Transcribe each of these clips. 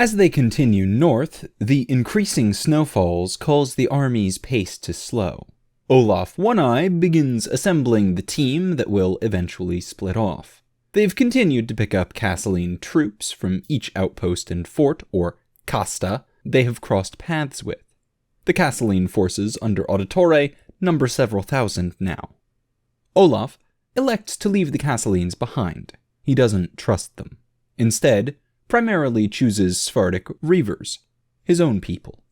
As they continue north, the increasing snowfalls cause the army's pace to slow. Olaf One-Eye begins assembling the team that will eventually split off. They've continued to pick up Castelline troops from each outpost and fort, or casta, they have crossed paths with. The Castelline forces under Auditore number several thousand now. Olaf elects to leave the Castellines behind. He doesn't trust them. Instead, primarily chooses Sephardic reavers, his own people.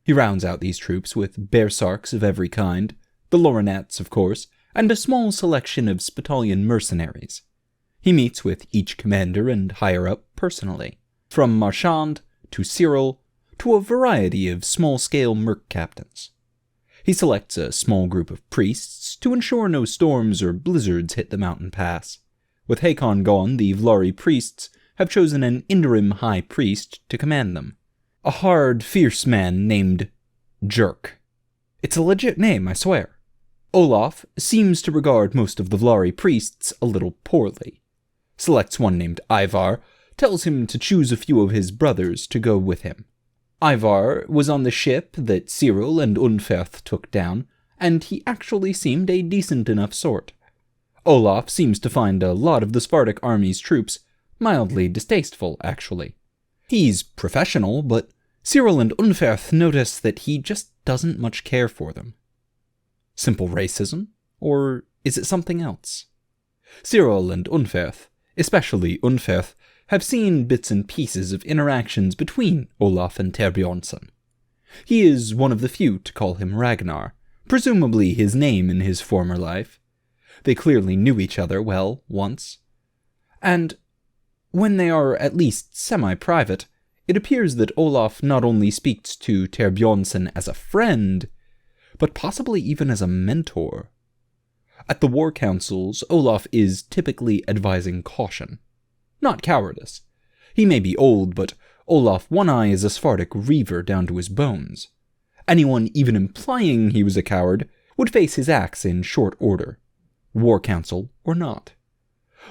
He rounds out these troops with Bearsarks of every kind, the Lorenettes, of course, and a small selection of Spitalian mercenaries. He meets with each commander and higher-up personally, from Marchand to Cyril to a variety of small-scale merc captains. He selects a small group of priests to ensure no storms or blizzards hit the mountain pass. With Hakon gone, the Vlari priests have chosen an interim high priest to command them. A hard, fierce man named Jerk. It's a legit name, I swear. Olaf seems to regard most of the Vlari priests a little poorly. Selects one named Ivar, tells him to choose a few of his brothers to go with him. Ivar was on the ship that Cyril and Unferth took down, and he actually seemed a decent enough sort. Olaf seems to find a lot of the Sephardic army's troops mildly distasteful, actually. He's professional, but Cyril and Unferth notice that he just doesn't much care for them. Simple racism? Or is it something else? Cyril and Unferth, especially Unferth, have seen bits and pieces of interactions between Olaf and Terbjornsson. He is one of the few to call him Ragnar, presumably his name in his former life. They clearly knew each other well once. And when they are at least semi-private, it appears that Olaf not only speaks to Terbjornsson as a friend, but possibly even as a mentor. At the war councils, Olaf is typically advising caution. Not cowardice. He may be old, but Olaf One-Eye is a Sephardic reaver down to his bones. Anyone even implying he was a coward would face his axe in short order, war council or not.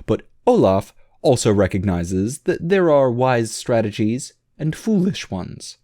But Olaf also recognizes that there are wise strategies and foolish ones,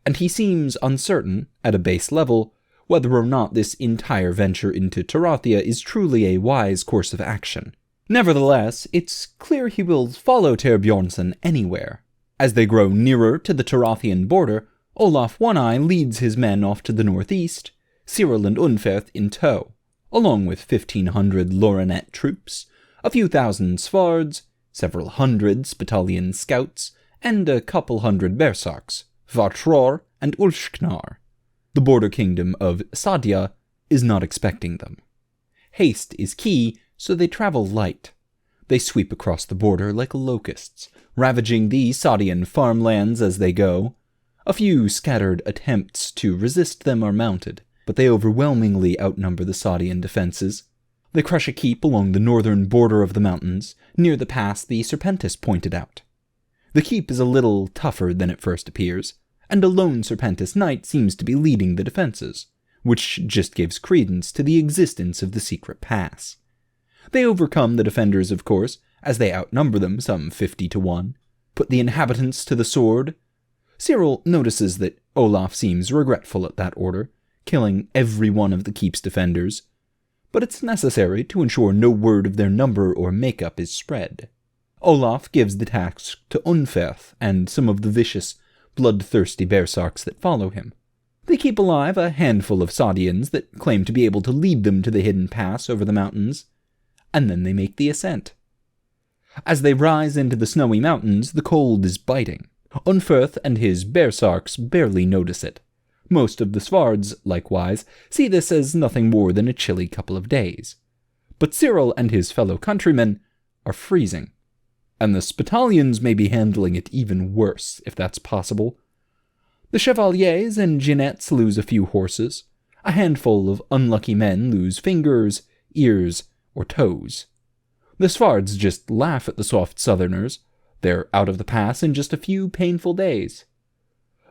and he seems uncertain, at a base level, whether or not this entire venture into Tarathia is truly a wise course of action. Nevertheless, it's clear he will follow Terbjornsson anywhere. As they grow nearer to the Tarathian border, Olaf One-Eye leads his men off to the northeast, Cyril and Unferth in tow, along with 1,500 Lorenet troops, a few thousand Svards, several hundred Spitalian scouts, and a couple hundred Bersarks, Vartror and Ulfsknar. The border kingdom of Sadia is not expecting them. Haste is key, so they travel light. They sweep across the border like locusts, ravaging the Sadian farmlands as they go. A few scattered attempts to resist them are mounted, but they overwhelmingly outnumber the Sadian defenses. They crush a keep along the northern border of the mountains, near the pass the Serpentis pointed out. The keep is a little tougher than it first appears, and a lone Serpentis knight seems to be leading the defenses, which just gives credence to the existence of the secret pass. They overcome the defenders, of course, as they outnumber them some 50-1, put the inhabitants to the sword. Cyril notices that Olaf seems regretful at that order, killing every one of the keep's defenders, but it's necessary to ensure no word of their number or makeup is spread. Olaf gives the task to Unferth and some of the vicious, bloodthirsty Bersarks that follow him. They keep alive a handful of Sadians that claim to be able to lead them to the hidden pass over the mountains, and then they make the ascent. As they rise into the snowy mountains, the cold is biting. Unferth and his Bersarks barely notice it. Most of the Svards, likewise, see this as nothing more than a chilly couple of days. But Cyril and his fellow countrymen are freezing, and the Spitalians may be handling it even worse, if that's possible. The Chevaliers and Jeanettes lose a few horses. A handful of unlucky men lose fingers, ears, or toes. The Svards just laugh at the soft southerners. They're out of the pass in just a few painful days.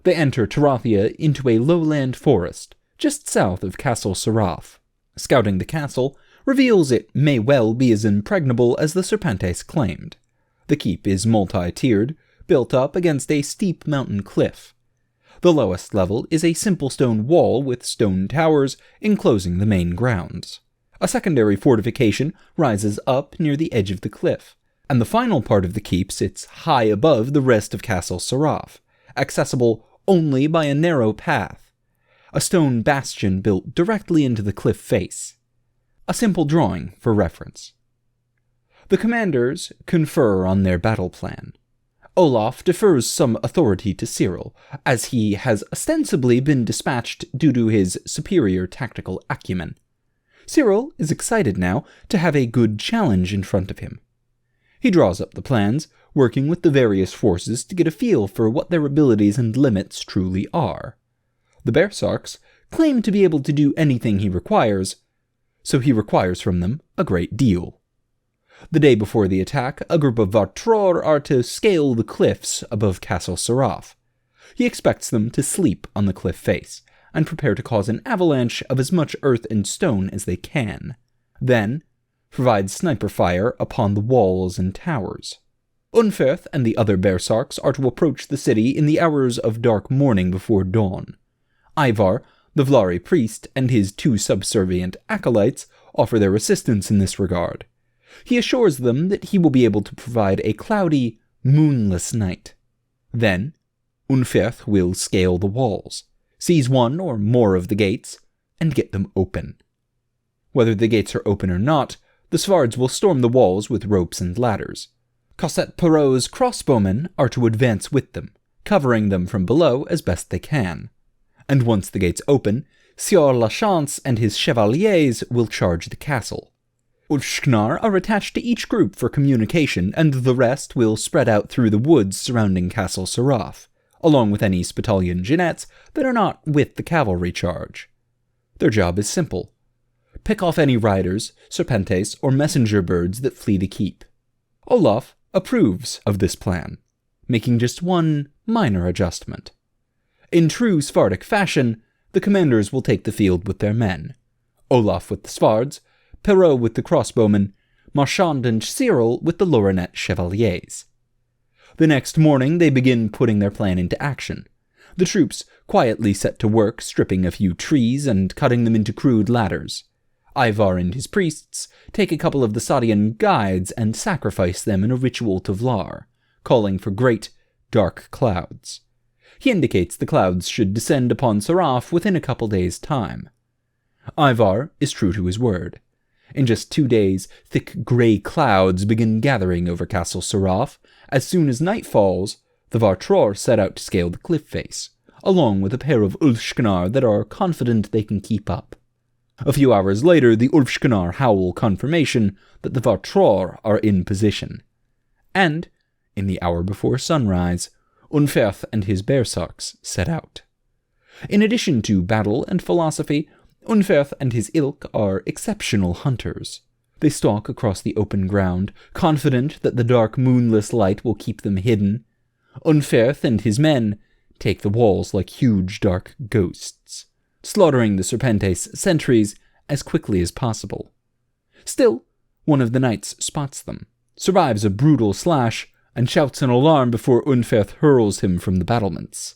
They enter Tarathia into a lowland forest, just south of Castle Saraf. Scouting the castle reveals it may well be as impregnable as the Serpentes claimed. The keep is multi-tiered, built up against a steep mountain cliff. The lowest level is a simple stone wall with stone towers enclosing the main grounds. A secondary fortification rises up near the edge of the cliff, and the final part of the keep sits high above the rest of Castle Saraf, accessible only by a narrow path, a stone bastion built directly into the cliff face. A simple drawing for reference. The commanders confer on their battle plan. Olaf defers some authority to Cyril, as he has ostensibly been dispatched due to his superior tactical acumen. Cyril is excited now to have a good challenge in front of him. He draws up the plans, working with the various forces to get a feel for what their abilities and limits truly are. The Bearsarks claim to be able to do anything he requires, so he requires from them a great deal. The day before the attack, a group of Vartror are to scale the cliffs above Castle Saraf. He expects them to sleep on the cliff face, and prepare to cause an avalanche of as much earth and stone as they can. Then, provide sniper fire upon the walls and towers. Unferth and the other Bearsarks are to approach the city in the hours of dark morning before dawn. Ivar, the Vlari priest, and his 2 subservient acolytes offer their assistance in this regard. He assures them that he will be able to provide a cloudy, moonless night. Then, Unferth will scale the walls, seize one or more of the gates, and get them open. Whether the gates are open or not, the Svards will storm the walls with ropes and ladders. Cosette Perot's crossbowmen are to advance with them, covering them from below as best they can. And once the gates open, Sieur Lachance and his chevaliers will charge the castle. Ulfsknar are attached to each group for communication, and the rest will spread out through the woods surrounding Castle Saraf, along with any Spitalian Jeannettes that are not with the cavalry charge. Their job is simple. Pick off any riders, serpentes, or messenger birds that flee the keep. Olaf approves of this plan, making just one minor adjustment. In true Svardic fashion, the commanders will take the field with their men. Olaf with the Svards, Perot with the crossbowmen, Marchand and Cyril with the Lorinet chevaliers. The next morning they begin putting their plan into action. The troops quietly set to work stripping a few trees and cutting them into crude ladders. Ivar and his priests take a couple of the Sadian guides and sacrifice them in a ritual to Vlar, calling for great, dark clouds. He indicates the clouds should descend upon Saraf within a couple days' time. Ivar is true to his word. In just 2 days, thick grey clouds begin gathering over Castle Saraf. As soon as night falls, the Vartror set out to scale the cliff face, along with a pair of Ulfsknar that are confident they can keep up. A few hours later, the Ulfsknar howl confirmation that the Vartror are in position. And, in the hour before sunrise, Unferth and his Bearsarks set out. In addition to battle and philosophy, Unferth and his ilk are exceptional hunters. They stalk across the open ground, confident that the dark moonless light will keep them hidden. Unferth and his men take the walls like huge dark ghosts, slaughtering the Serpentes sentries as quickly as possible. Still, one of the knights spots them, survives a brutal slash, and shouts an alarm before Unferth hurls him from the battlements.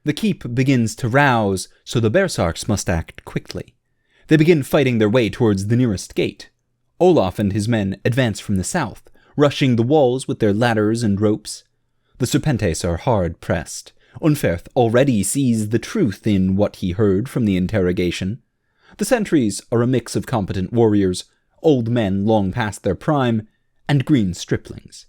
The keep begins to rouse, so the Bearsarks must act quickly. They begin fighting their way towards the nearest gate. Olaf and his men advance from the south, rushing the walls with their ladders and ropes. The Serpentes are hard pressed. Unferth already sees the truth in what he heard from the interrogation. The sentries are a mix of competent warriors, old men long past their prime, and green striplings.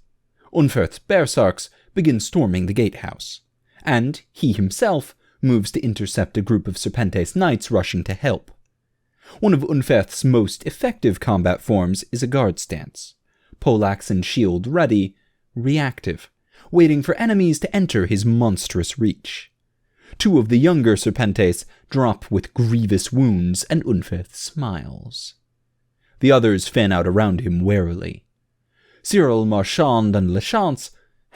Unferth's Bearsarks begin storming the gatehouse, and he himself moves to intercept a group of Serpentes knights rushing to help. One of Unferth's most effective combat forms is a guard stance, poleaxe and shield ready, reactive, waiting for enemies to enter his monstrous reach. 2 of the younger Serpentes drop with grievous wounds, and Unferth smiles. The others fan out around him warily. Cyril, Marchand, and Lachance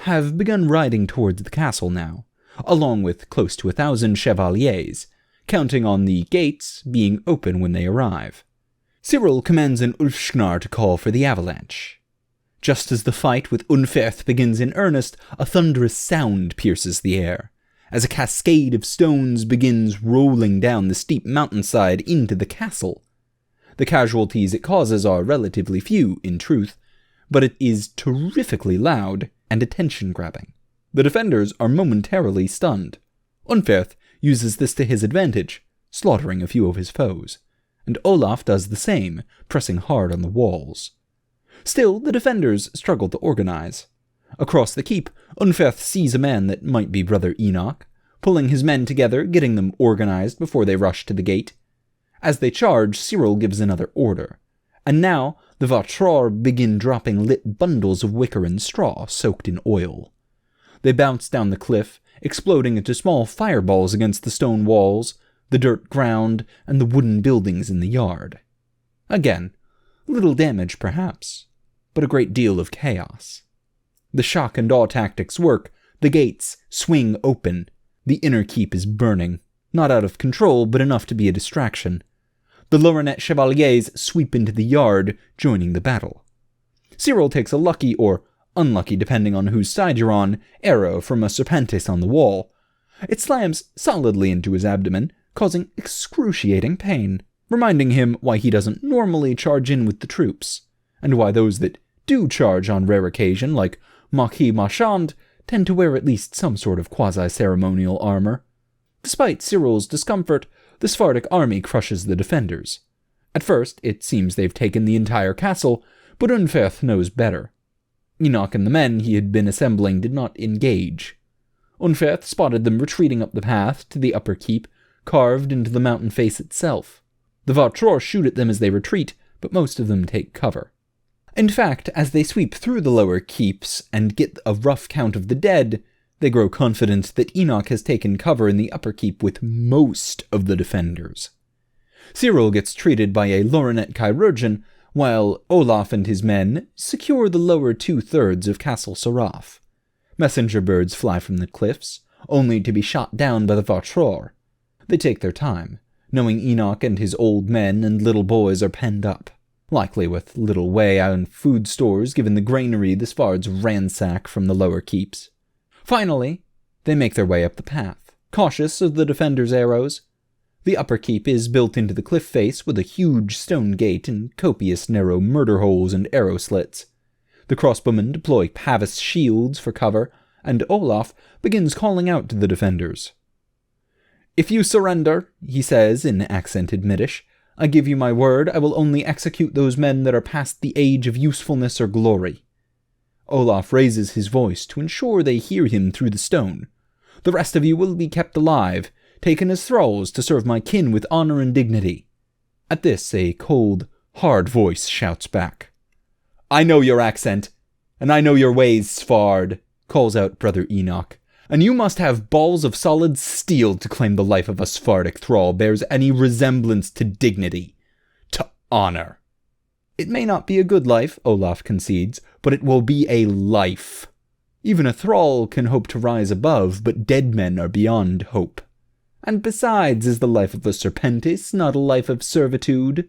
have begun riding towards the castle now, along with close to 1,000 chevaliers, counting on the gates being open when they arrive. Cyril commands an Ulfsknar to call for the avalanche. Just as the fight with Unferth begins in earnest, a thunderous sound pierces the air, as a cascade of stones begins rolling down the steep mountainside into the castle. The casualties it causes are relatively few, in truth, but it is terrifically loud and attention-grabbing. The defenders are momentarily stunned. Unferth uses this to his advantage, slaughtering a few of his foes, and Olaf does the same, pressing hard on the walls. Still, the defenders struggle to organize. Across the keep, Unferth sees a man that might be Brother Enoch, pulling his men together, getting them organized before they rush to the gate. As they charge, Cyril gives another order, and now the Vatror begin dropping lit bundles of wicker and straw soaked in oil. They bounce down the cliff, exploding into small fireballs against the stone walls, the dirt ground, and the wooden buildings in the yard. Again, little damage perhaps, but a great deal of chaos. The shock and awe tactics work, the gates swing open, the inner keep is burning, not out of control, but enough to be a distraction. The Lorinet Chevaliers sweep into the yard, joining the battle. Cyril takes a lucky, or unlucky depending on whose side you're on, arrow from a serpentis on the wall. It slams solidly into his abdomen, causing excruciating pain, reminding him why he doesn't normally charge in with the troops, and why those that do charge on rare occasion, like Marquis Marchand, tend to wear at least some sort of quasi-ceremonial armor. Despite Cyril's discomfort, the Sephardic army crushes the defenders. At first, it seems they've taken the entire castle, but Unferth knows better. Enoch and the men he had been assembling did not engage. Unferth spotted them retreating up the path to the upper keep, carved into the mountain face itself. The Vatror shoot at them as they retreat, but most of them take cover. In fact, as they sweep through the lower keeps and get a rough count of the dead, they grow confident that Enoch has taken cover in the upper keep with most of the defenders. Cyril gets treated by a Lorinet chirurgeon, while Olaf and his men secure the lower 2/3 of Castle Saraf. Messenger birds fly from the cliffs, only to be shot down by the Vatror. They take their time, knowing Enoch and his old men and little boys are penned up, likely with little way on food stores given the granary the Svards ransack from the lower keeps. Finally, they make their way up the path, cautious of the defenders' arrows. The upper keep is built into the cliff face with a huge stone gate and copious narrow murder holes and arrow slits. The crossbowmen deploy Pavis shields for cover, and Olaf begins calling out to the defenders. "If you surrender," he says in accented Middish, "I give you my word I will only execute those men that are past the age of usefulness or glory." Olaf raises his voice to ensure they hear him through the stone. "The rest of you will be kept alive, taken as thralls to serve my kin with honor and dignity." At this, a cold, hard voice shouts back. "I know your accent, and I know your ways, Svard," calls out Brother Enoch, "and you must have balls of solid steel to claim the life of a Sephardic thrall bears any resemblance to dignity, to honor." "It may not be a good life," Olaf concedes, "but it will be a life. Even a thrall can hope to rise above, but dead men are beyond hope. And besides, is the life of a serpentis not a life of servitude?"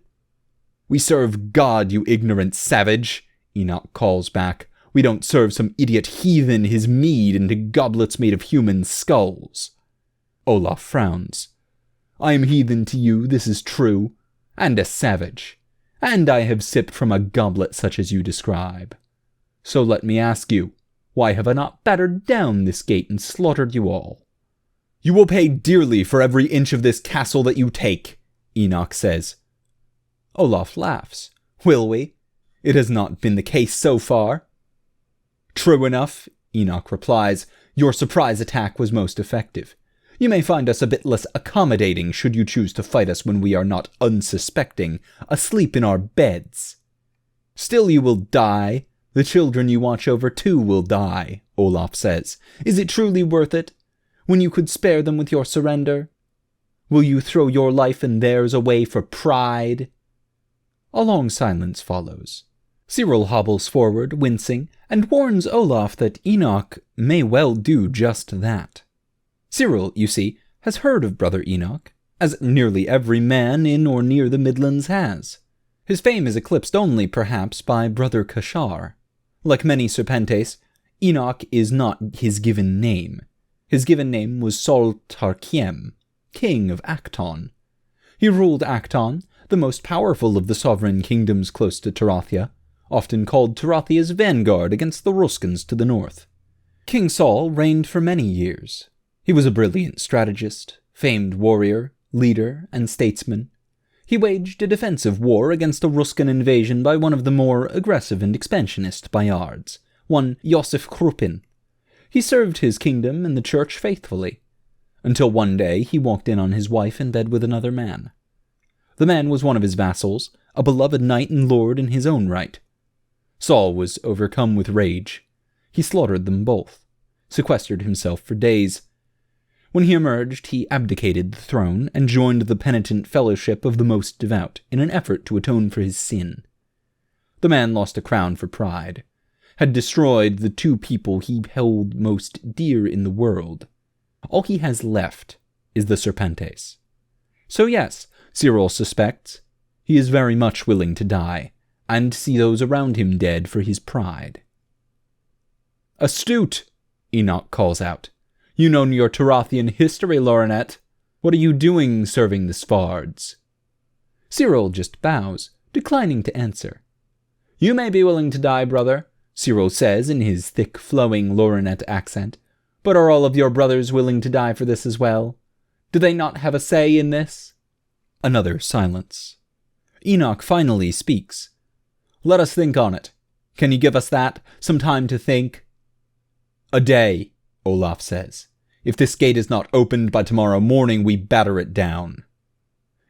"We serve God, you ignorant savage," Enoch calls back. "We don't serve some idiot heathen his mead into goblets made of human skulls." Olaf frowns. "I am heathen to you, this is true, and a savage. And I have sipped from a goblet such as you describe. So let me ask you, why have I not battered down this gate and slaughtered you all?" "You will pay dearly for every inch of this castle that you take," Enoch says. Olaf laughs. "Will we? It has not been the case so far." "True enough," Enoch replies. "Your surprise attack was most effective. You may find us a bit less accommodating should you choose to fight us when we are not unsuspecting, asleep in our beds. Still you will die. The children you watch over too will die," Olaf says. "Is it truly worth it, when you could spare them with your surrender? Will you throw your life and theirs away for pride?" A long silence follows. Cyril hobbles forward, wincing, and warns Olaf that Enoch may well do just that. Cyril, you see, has heard of Brother Enoch, as nearly every man in or near the Midlands has. His fame is eclipsed only, perhaps, by Brother Kashar. Like many Serpentes, Enoch is not his given name. His given name was Sol Tarkiem, king of Acton. He ruled Acton, the most powerful of the sovereign kingdoms close to Tarathia, often called Tarathia's vanguard against the Ruskans to the north. King Saul reigned for many years. He was a brilliant strategist, famed warrior, leader, and statesman. He waged a defensive war against a Ruskan invasion by one of the more aggressive and expansionist Bayards, one Yosef Krupin. He served his kingdom and the church faithfully, until one day he walked in on his wife in bed with another man. The man was one of his vassals, a beloved knight and lord in his own right. Saul was overcome with rage. He slaughtered them both, sequestered himself for days. When he emerged, he abdicated the throne and joined the penitent fellowship of the most devout in an effort to atone for his sin. The man lost a crown for pride, had destroyed the two people he held most dear in the world. All he has left is the Serpentes. So yes, Cyril suspects, he is very much willing to die, and see those around him dead for his pride. "Astute!" Enoch calls out. "You know your Tarathian history, Lorinet. What are you doing serving the Svards?" Cyril just bows, declining to answer. "You may be willing to die, brother," Cyril says in his thick, flowing Lorinet accent, "but are all of your brothers willing to die for this as well? Do they not have a say in this?" Another silence. Enoch finally speaks. "Let us think on it. Can you give us that? Some time to think?" "A day," Olaf says. "If this gate is not opened by tomorrow morning, we batter it down."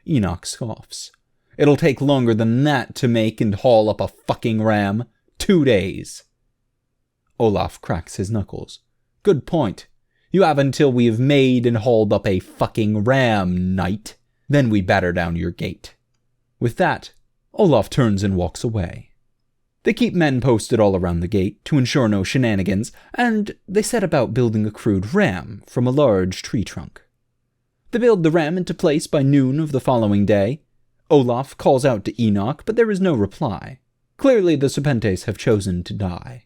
Enoch scoffs. "It'll take longer than that to make and haul up a fucking ram. 2 days. Olaf cracks his knuckles. "Good point. You have until we have made and hauled up a fucking ram, knight. Then we batter down your gate." With that, Olaf turns and walks away. They keep men posted all around the gate to ensure no shenanigans, and they set about building a crude ram from a large tree trunk. They build the ram into place by noon of the following day. Olaf calls out to Enoch, but there is no reply. Clearly the Serpentes have chosen to die.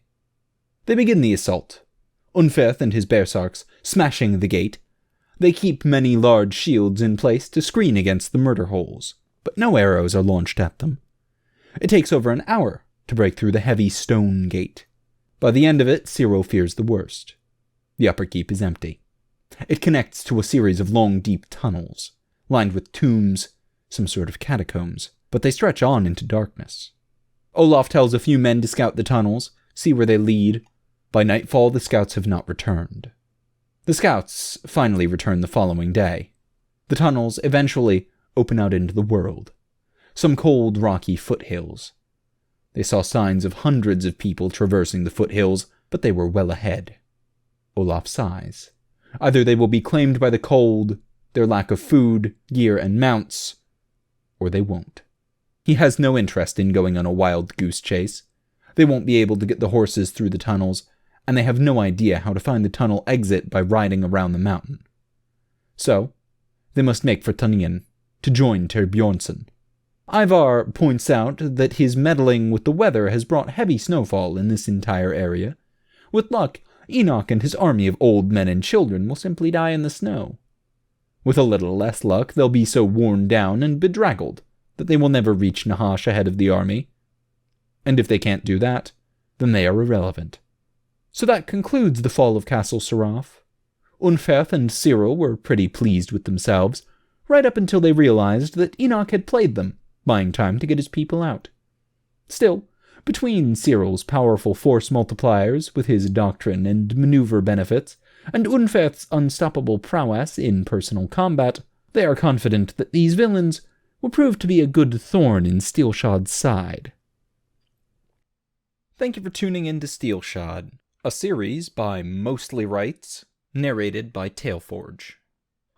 They begin the assault. Unferth and his Bearsarks smashing the gate. They keep many large shields in place to screen against the murder holes, but no arrows are launched at them. It takes over an hour to break through the heavy stone gate. By the end of it, Cyril fears the worst. The upper keep is empty. It connects to a series of long, deep tunnels, lined with tombs, some sort of catacombs, but they stretch on into darkness. Olaf tells a few men to scout the tunnels, see where they lead. By nightfall, the scouts have not returned. The scouts finally return the following day. The tunnels eventually open out into the world. Some cold, rocky foothills. They saw signs of hundreds of people traversing the foothills, but they were well ahead. Olaf sighs. Either they will be claimed by the cold, their lack of food, gear, and mounts, or they won't. He has no interest in going on a wild goose chase. They won't be able to get the horses through the tunnels, and they have no idea how to find the tunnel exit by riding around the mountain. So, they must make for Tunien, to join Ter Bjornsson. Ivar points out that his meddling with the weather has brought heavy snowfall in this entire area. With luck, Enoch and his army of old men and children will simply die in the snow. With a little less luck, they'll be so worn down and bedraggled that they will never reach Nahash ahead of the army. And if they can't do that, then they are irrelevant. So that concludes the fall of Castle Saraf. Unferth and Cyril were pretty pleased with themselves, right up until they realized that Enoch had played them, buying time to get his people out. Still, between Cyril's powerful force multipliers with his doctrine and maneuver benefits, and Unferth's unstoppable prowess in personal combat, they are confident that these villains will prove to be a good thorn in Steelshod's side. Thank you for tuning in to Steelshod, a series by Mostly Rights, narrated by Tailforge.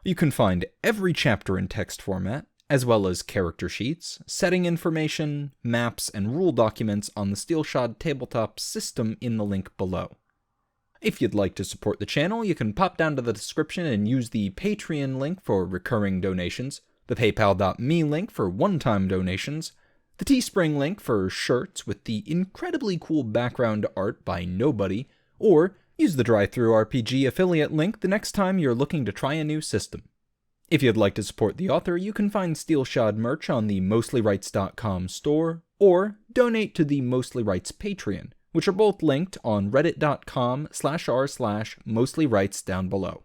You can find every chapter in text format, as well as character sheets, setting information, maps, and rule documents on the Steelshod tabletop system in the link below. If you'd like to support the channel, you can pop down to the description and use the Patreon link for recurring donations, the paypal.me link for one-time donations, the Teespring link for shirts with the incredibly cool background art by Nobody, or use the DriveThruRPG affiliate link the next time you're looking to try a new system. If you'd like to support the author, you can find Steelshod merch on the MostlyWrites.com store, or donate to the Mostly Writes Patreon, which are both linked on reddit.com/r/mostlyrights down below.